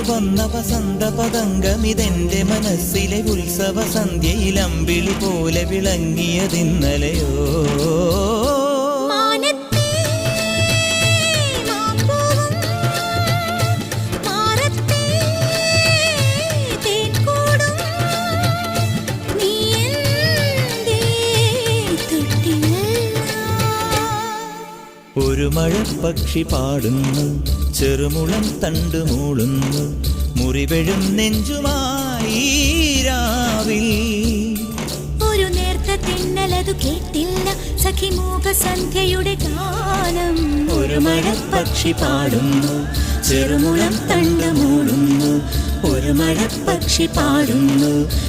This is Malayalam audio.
വന്ന വസന്ത പതംഗമിതെന്റെ മനസ്സിലെ ഉത്സവ സന്ധ്യയിൽ അമ്പിളി പോലെ വിളങ്ങിയതിന്നലെയോ. ഒരു മഴപ്പക്ഷി പാടുന്നു, ചെറുമുളം തണ്ടു മൂളുന്നു, മുറിവെഴും നെഞ്ചുമായി രാവിൽ. ഒരു നേർത്ത തിന്നലതു കേട്ടില്ല സഖി മൂകസന്ധ്യയുടെ ഗാനം. ഒരു മഴപ്പക്ഷി പാടുന്നു, ചെറുമുളം തണ്ടു മൂളുന്നു, ഒരു മഴപ്പക്ഷി പാടുന്നു.